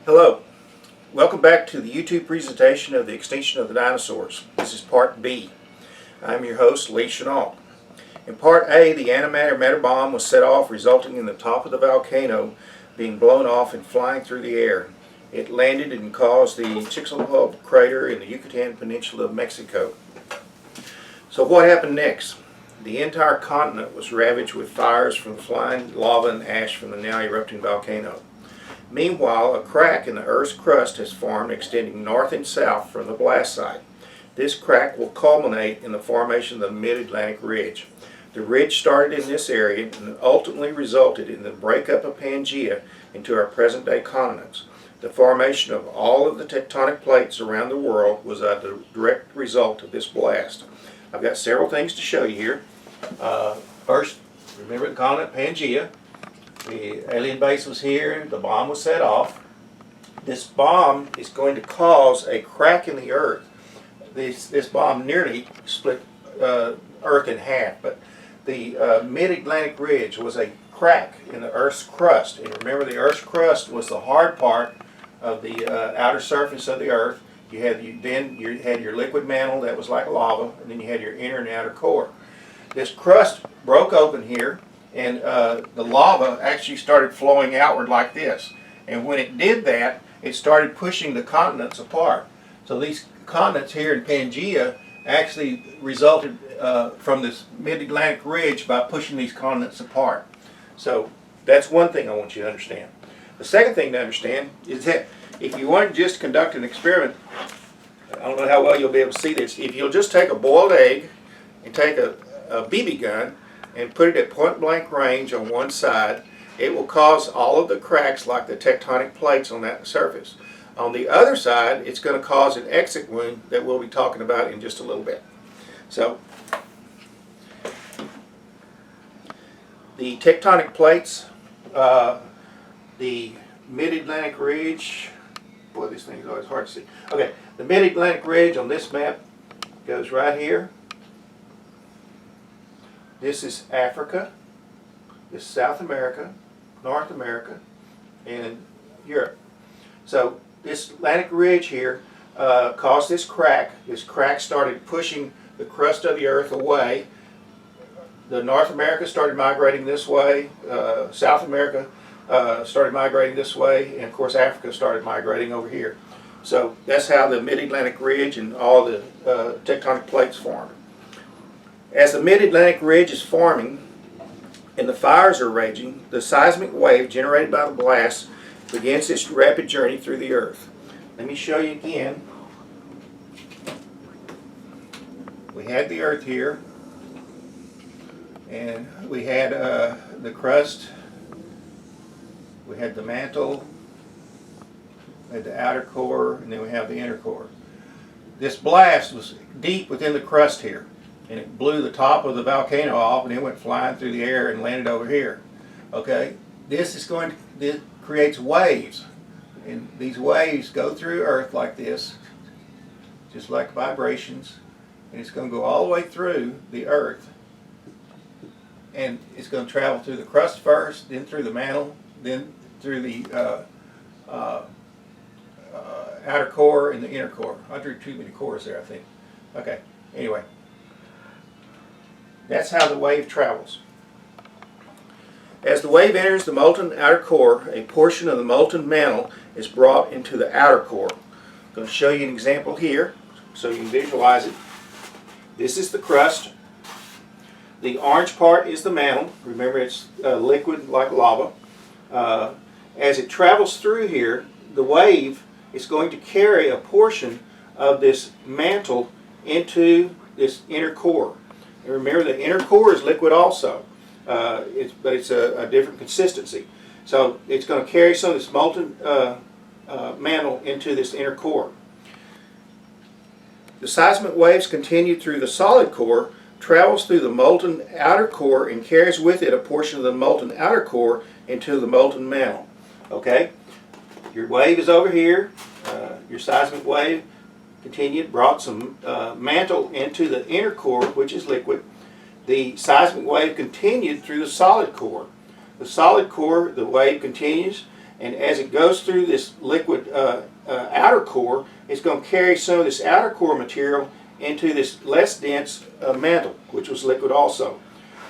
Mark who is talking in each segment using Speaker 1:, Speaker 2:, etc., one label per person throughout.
Speaker 1: Hello, welcome back to the YouTube presentation of the extinction of the dinosaurs. This is part B. I'm your host, Lee Chenault. In part A, the antimatter matter bomb was set off, resulting in the top of the volcano being blown off and flying through the air. It landed and caused the Chicxulub crater in the Yucatan Peninsula of Mexico. So what happened next? The entire continent was ravaged with fires from flying lava and ash from the now erupting volcano. Meanwhile, a crack in the Earth's crust has formed, extending north and south from the blast site. This crack will culminate in the formation of the Mid-Atlantic Ridge. The ridge started in this area and ultimately resulted in the breakup of Pangaea into our present-day continents. The formation of all of the tectonic plates around the world was a direct result of this blast. I've got several things to show you here. First, remember the continent Pangaea. The alien base was here, the bomb was set off. This bomb is going to cause a crack in the Earth. This bomb nearly split Earth in half, but the Mid-Atlantic Ridge was a crack in the Earth's crust. And remember, the Earth's crust was the hard part of the outer surface of the Earth. You had your liquid mantle that was like lava, and then you had your inner and outer core. This crust broke open here, and the lava actually started flowing outward like this. And when it did that, it started pushing the continents apart. So these continents here in Pangaea actually resulted from this Mid-Atlantic Ridge by pushing these continents apart. So that's one thing I want you to understand. The second thing to understand is that if you want to just conduct an experiment, I don't know how well you'll be able to see this, if you'll just take a boiled egg and take a BB gun and put it at point blank range on one side, it will cause all of the cracks like the tectonic plates on that surface. On the other side, it's going to cause an exit wound that we'll be talking about in just a little bit. So, the tectonic plates, the Mid-Atlantic Ridge, boy, this thing is always hard to see. Okay, the Mid-Atlantic Ridge on this map goes right here. This is Africa, this is South America, North America, and Europe. So this Atlantic Ridge here caused this crack. This crack started pushing the crust of the Earth away. The North America started migrating this way, South America started migrating this way, and of course Africa started migrating over here. So that's how the Mid-Atlantic Ridge and all the tectonic plates formed. As the Mid-Atlantic Ridge is forming and the fires are raging, the seismic wave generated by the blast begins its rapid journey through the Earth. Let me show you again. We had the Earth here, and we had the crust, we had the mantle, we had the outer core, and then we have the inner core. This blast was deep within the crust here, and it blew the top of the volcano off, and it went flying through the air and landed over here. Okay, this creates waves, and these waves go through Earth like this, just like vibrations, and it's going to go all the way through the Earth, and it's going to travel through the crust first, then through the mantle, then through the outer core and the inner core. I drew too many cores there, I think. Okay, anyway. That's how the wave travels. As the wave enters the molten outer core, a portion of the molten mantle is brought into the outer core. I'm going to show you an example here so you can visualize it. This is the crust. The orange part is the mantle. Remember, it's liquid like lava. As it travels through here, the wave is going to carry a portion of this mantle into this inner core. And remember, the inner core is liquid also, but it's a different consistency. So it's going to carry some of this molten mantle into this inner core. The seismic waves continue through the solid core, travels through the molten outer core, and carries with it a portion of the molten outer core into the molten mantle. Okay? Your wave is over here. Your seismic wave continued, brought some mantle into the inner core, which is liquid. The seismic wave continued through the solid core. The solid core, the wave continues, And as it goes through this liquid outer core, it's going to carry some of this outer core material into this less dense mantle, which was liquid also.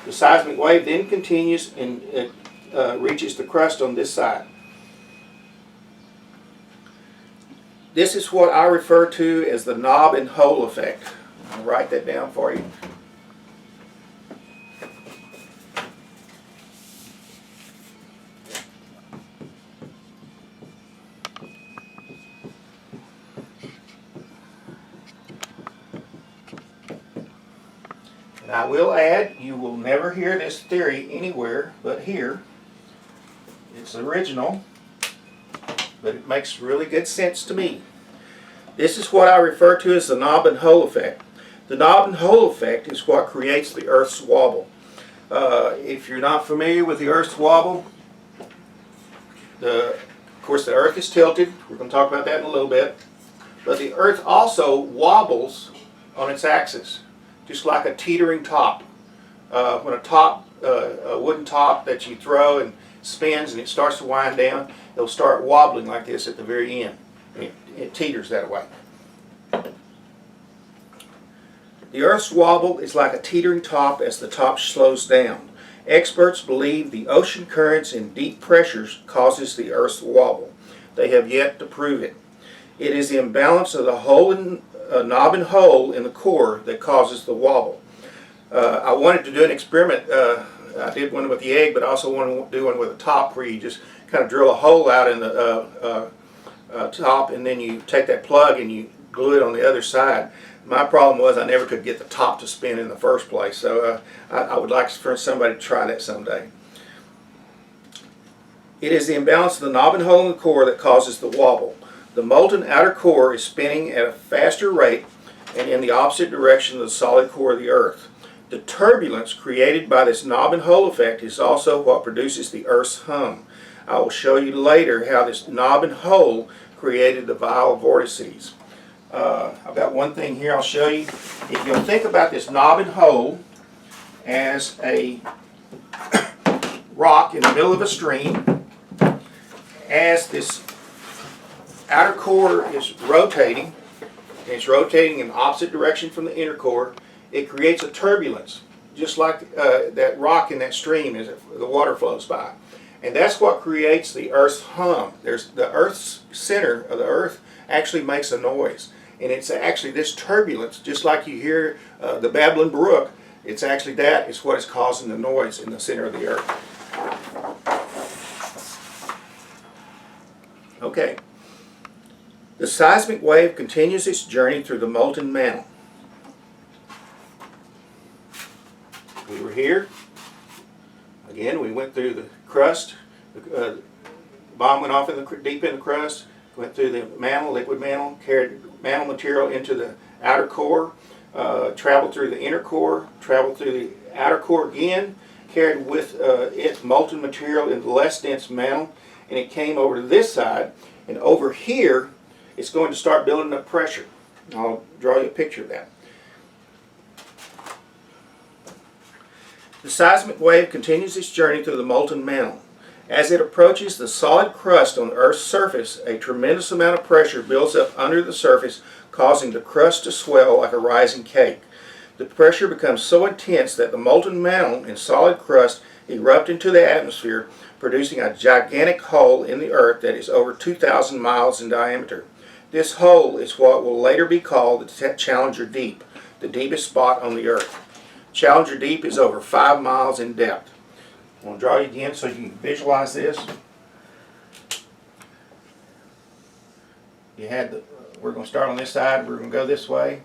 Speaker 1: The seismic wave then continues and reaches the crust on this side. This is what I refer to as the knob and hole effect. I'll write that down for you. And I will add, you will never hear this theory anywhere but here. It's original, but it makes really good sense to me. This is what I refer to as the knob and hole effect. The knob and hole effect is what creates the Earth's wobble. If you're not familiar with the Earth's wobble, of course the Earth is tilted. We're going to talk about that in a little bit. But the Earth also wobbles on its axis, just like a teetering top. When a wooden top that you throw and spins and it starts to wind down, it'll start wobbling like this at the very end. It teeters that way. The Earth's wobble is like a teetering top as the top slows down. Experts believe the ocean currents and deep pressures causes the Earth's wobble. They have yet to prove it. It is the imbalance of the knob and hole in the core that causes the wobble. I wanted to do an experiment. I did one with the egg, but I also want to do one with a top where you just kind of drill a hole out in the top, and then you take that plug and you glue it on the other side. My problem was I never could get the top to spin in the first place, so I would like for somebody to try that someday. It is the imbalance of the knob and hole in the core that causes the wobble. The molten outer core is spinning at a faster rate and in the opposite direction of the solid core of the Earth. The turbulence created by this knob and hole effect is also what produces the Earth's hum. I will show you later how this knob and hole created the vial vortices. I've got one thing here I'll show you. If you'll think about this knob and hole as a rock in the middle of a stream, as this outer core is rotating, and it's rotating in the opposite direction from the inner core, it creates a turbulence, just like that rock in that stream as the water flows by. And that's what creates the Earth's hum. The Earth's center of the Earth actually makes a noise. And it's actually this turbulence, just like you hear the babbling brook, it's actually that is what is causing the noise in the center of the Earth. Okay. The seismic wave continues its journey through the molten mantle. We were here. Again, we went through the crust. The bomb went off deep in the crust, went through the mantle, liquid mantle, carried mantle material into the outer core, traveled through the inner core, traveled through the outer core again, carried with it molten material into the less dense mantle, and it came over to this side, and over here it's going to start building up pressure. I'll draw you a picture of that. The seismic wave continues its journey through the molten mantle. As it approaches the solid crust on the Earth's surface, a tremendous amount of pressure builds up under the surface, causing the crust to swell like a rising cake. The pressure becomes so intense that the molten mantle and solid crust erupt into the atmosphere, producing a gigantic hole in the Earth that is over 2,000 miles in diameter. This hole is what will later be called the Challenger Deep, the deepest spot on the Earth. Challenger Deep is over 5 miles in depth. I'm going to draw you again so you can visualize this. We're going to start on this side, we're going to go this way.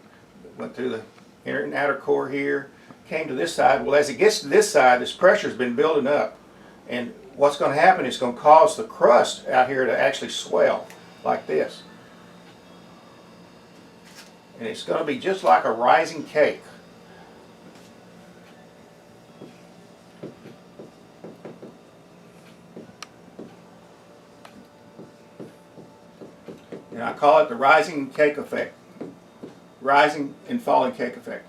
Speaker 1: Went through the inner and outer core here, came to this side. Well, as it gets to this side, this pressure's been building up. And what's going to happen is going to cause the crust out here to actually swell like this. And it's going to be just like a rising cake. And I call it the rising cake effect. Rising and falling cake effect.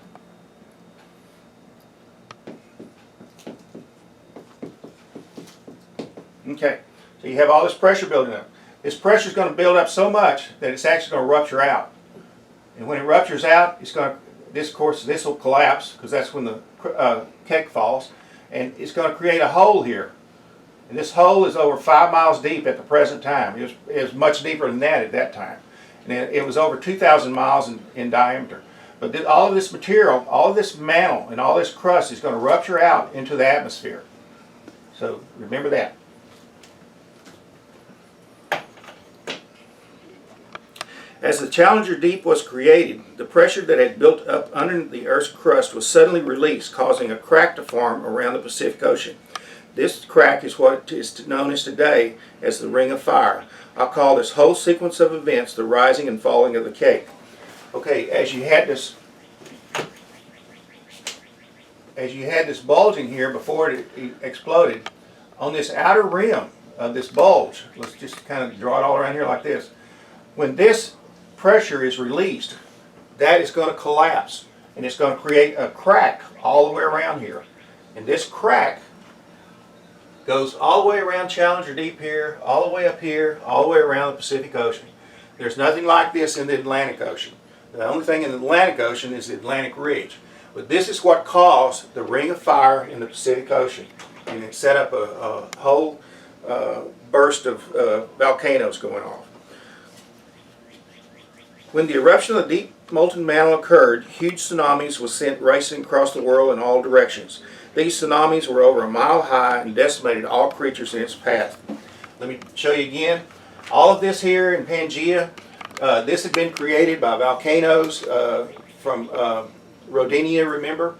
Speaker 1: Okay, So you have all this pressure building up. This pressure is going to build up so much that it's actually going to rupture out. And when it ruptures out, it's going to, this will collapse, because that's when the cake falls, and it's going to create a hole here. And this hole is over 5 miles deep at the present time. It was much deeper than that at that time. And it was over 2,000 miles in diameter. But all of this material, all of this mantle, and all this crust is going to rupture out into the atmosphere. So remember that. As the Challenger Deep was created, the pressure that had built up under the Earth's crust was suddenly released, causing a crack to form around the Pacific Ocean. This crack is what is known as today as the Ring of Fire. I'll call this whole sequence of events the rising and falling of the cake. Okay, as you had this bulging here before it exploded, on this outer rim of this bulge, let's just kind of draw it all around here like this. When this pressure is released, that is going to collapse, and it's going to create a crack all the way around here. And this crack goes all the way around Challenger Deep here, all the way up here, all the way around the Pacific Ocean. There's nothing like this in the Atlantic Ocean. The only thing in the Atlantic Ocean is the Atlantic Ridge. But this is what caused the Ring of Fire in the Pacific Ocean. And it set up a whole burst of volcanoes going off. When the eruption of the deep molten mantle occurred, huge tsunamis were sent racing across the world in all directions. These tsunamis were over 1 mile high and decimated all creatures in its path. Let me show you again. All of this here in Pangaea, this had been created by volcanoes from Rodinia, remember?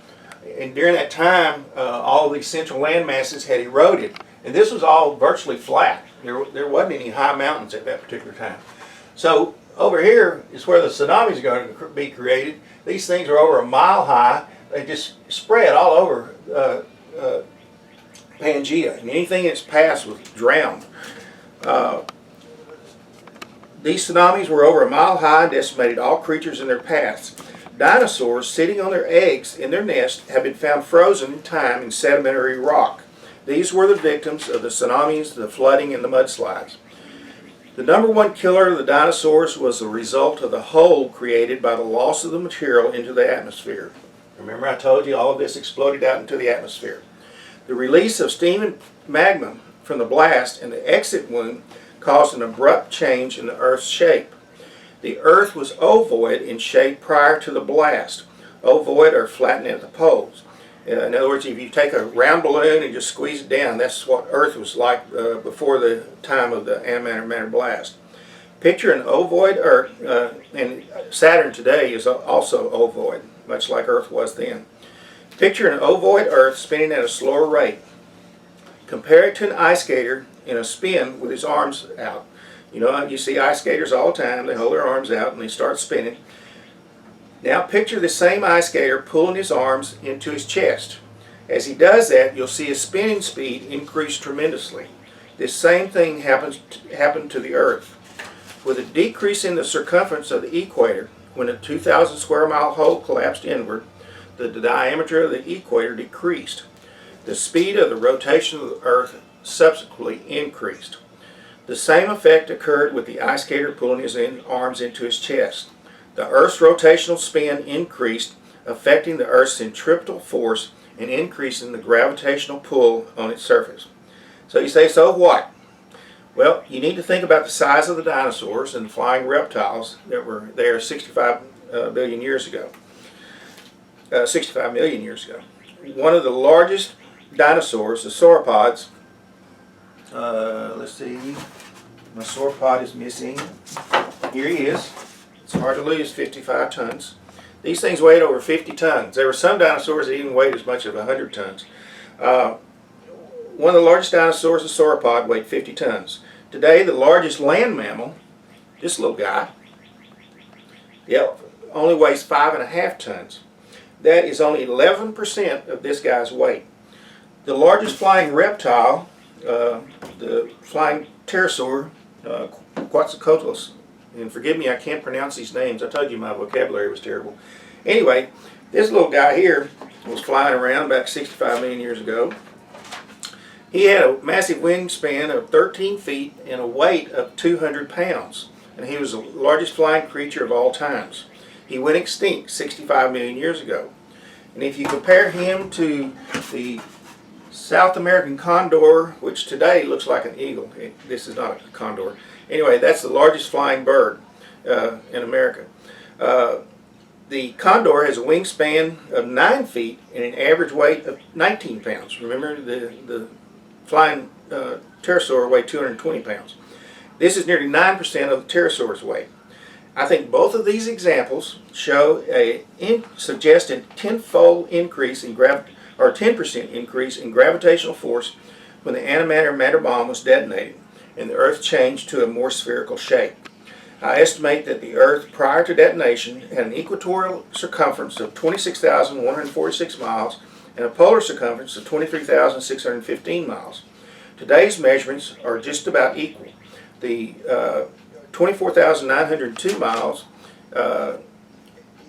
Speaker 1: And during that time, all of these central land masses had eroded. And this was all virtually flat. There wasn't any high mountains at that particular time. So over here is where the tsunamis are going to be created. These things are over 1 mile high. They just spread all over Pangaea, and anything in its path was drowned. These tsunamis were over 1 mile high and decimated all creatures in their paths. Dinosaurs sitting on their eggs in their nest have been found frozen in time in sedimentary rock. These were the victims of the tsunamis, the flooding, and the mudslides. The #1 killer of the dinosaurs was the result of the hole created by the loss of the material into the atmosphere. Remember I told you all of this exploded out into the atmosphere. The release of steam and magma from the blast and the exit wound caused an abrupt change in the Earth's shape. The Earth was ovoid in shape prior to the blast. Ovoid or flattened at the poles. In other words, if you take a round balloon and just squeeze it down, that's what Earth was like before the time of the antimatter blast. Picture an ovoid Earth, and Saturn today is also ovoid, much like Earth was then. Picture an ovoid Earth spinning at a slower rate. Compare it to an ice skater in a spin with his arms out. You know, you see ice skaters all the time. They hold their arms out and they start spinning. Now picture the same ice skater pulling his arms into his chest. As he does that, you'll see his spinning speed increase tremendously. This same thing happened to the Earth. With a decrease in the circumference of the equator, when a 2,000 square mile hole collapsed inward, the diameter of the equator decreased. The speed of the rotation of the Earth subsequently increased. The same effect occurred with the ice skater pulling his arms into his chest. The Earth's rotational spin increased, affecting the Earth's centripetal force and increasing the gravitational pull on its surface. So you say, so what? Well, you need to think about the size of the dinosaurs and the flying reptiles that were there 65 billion years ago. 65 million years ago. One of the largest dinosaurs, the sauropods, let's see, my sauropod is missing. Here he is. It's hard to lose, 55 tons. These things weighed over 50 tons. There were some dinosaurs that even weighed as much as 100 tons. One of the largest dinosaurs, the sauropod, weighed 50 tons. Today, the largest land mammal, this little guy, only weighs 5.5 tons. That is only 11% of this guy's weight. The largest flying reptile, the flying pterosaur, Quetzalcoatlus, and forgive me, I can't pronounce these names. I told you my vocabulary was terrible. Anyway, this little guy here was flying around back 65 million years ago. He had a massive wingspan of 13 feet and a weight of 200 pounds, and he was the largest flying creature of all times. He went extinct 65 million years ago. And if you compare him to the South American condor, which today looks like an eagle, this is not a condor. Anyway, that's the largest flying bird in America. The condor has a wingspan of 9 feet and an average weight of 19 pounds. Remember, the flying pterosaur weighed 220 pounds. This is nearly 9% of the pterosaur's weight. I think both of these examples suggest a tenfold increase in 10% increase in gravitational force when the antimatter matter bomb was detonated and the Earth changed to a more spherical shape. I estimate that the Earth prior to detonation had an equatorial circumference of 26,146 miles and a polar circumference of 23,615 miles. Today's measurements are just about equal. The 24,902 miles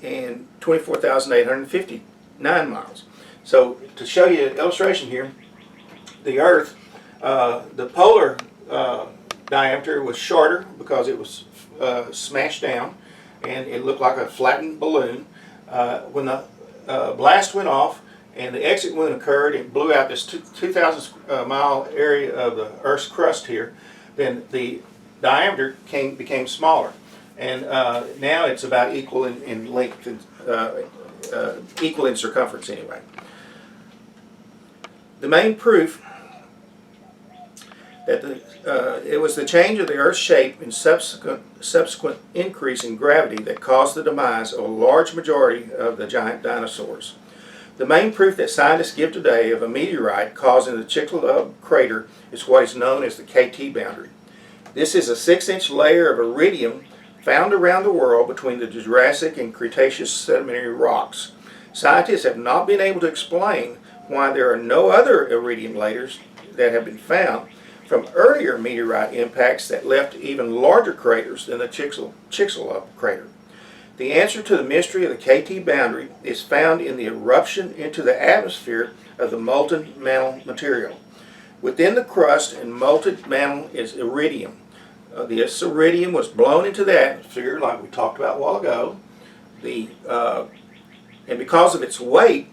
Speaker 1: and 24,859 miles. So to show you an illustration here, the Earth, the polar diameter was shorter because it was smashed down and it looked like a flattened balloon. When the blast went off and the exit wound occurred, it blew out this 2,000 mile area of the Earth's crust here. Then the diameter became smaller, and now it's about equal in length, equal in circumference anyway. The main proof that it was the change of the Earth's shape and subsequent increase in gravity that caused the demise of a large majority of the giant dinosaurs. The main proof that scientists give today of a meteorite causing the Chicxulub crater is what is known as the KT boundary. This is a 6-inch layer of iridium found around the world between the Jurassic and Cretaceous sedimentary rocks. Scientists have not been able to explain why there are no other iridium layers that have been found from earlier meteorite impacts that left even larger craters than the Chicxulub crater. The answer to the mystery of the KT boundary is found in the eruption into the atmosphere of the molten mantle material. Within the crust and molten mantle is iridium. This iridium was blown into the atmosphere, like we talked about a while ago. And because of its weight,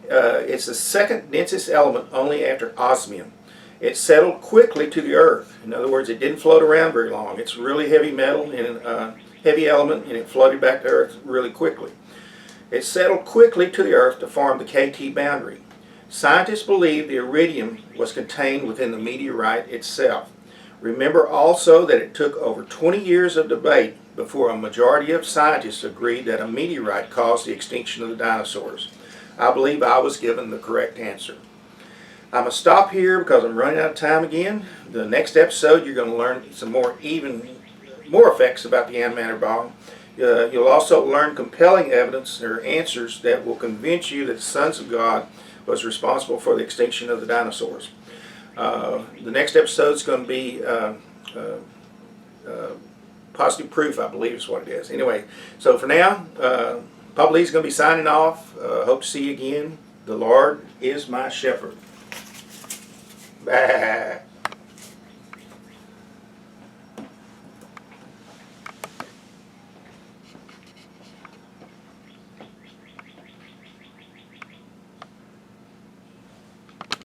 Speaker 1: it's the second densest element only after osmium. It settled quickly to the Earth. In other words, it didn't float around very long. It's really heavy metal and heavy element, and it floated back to Earth really quickly. It settled quickly to the Earth to form the KT boundary. Scientists believe the iridium was contained within the meteorite itself. Remember also that it took over 20 years of debate before a majority of scientists agreed that a meteorite caused the extinction of the dinosaurs. I believe I was given the correct answer. I'm going to stop here because I'm running out of time again. The next episode you're going to learn some more effects about the antimatter bomb. You'll also learn compelling evidence or answers that will convince you that the sons of God was responsible for the extinction of the dinosaurs. The next episode is going to be positive proof, I believe is what it is. Anyway, so for now, Papa Lee's going to be signing off. Hope to see you again. The Lord is my shepherd. Bye.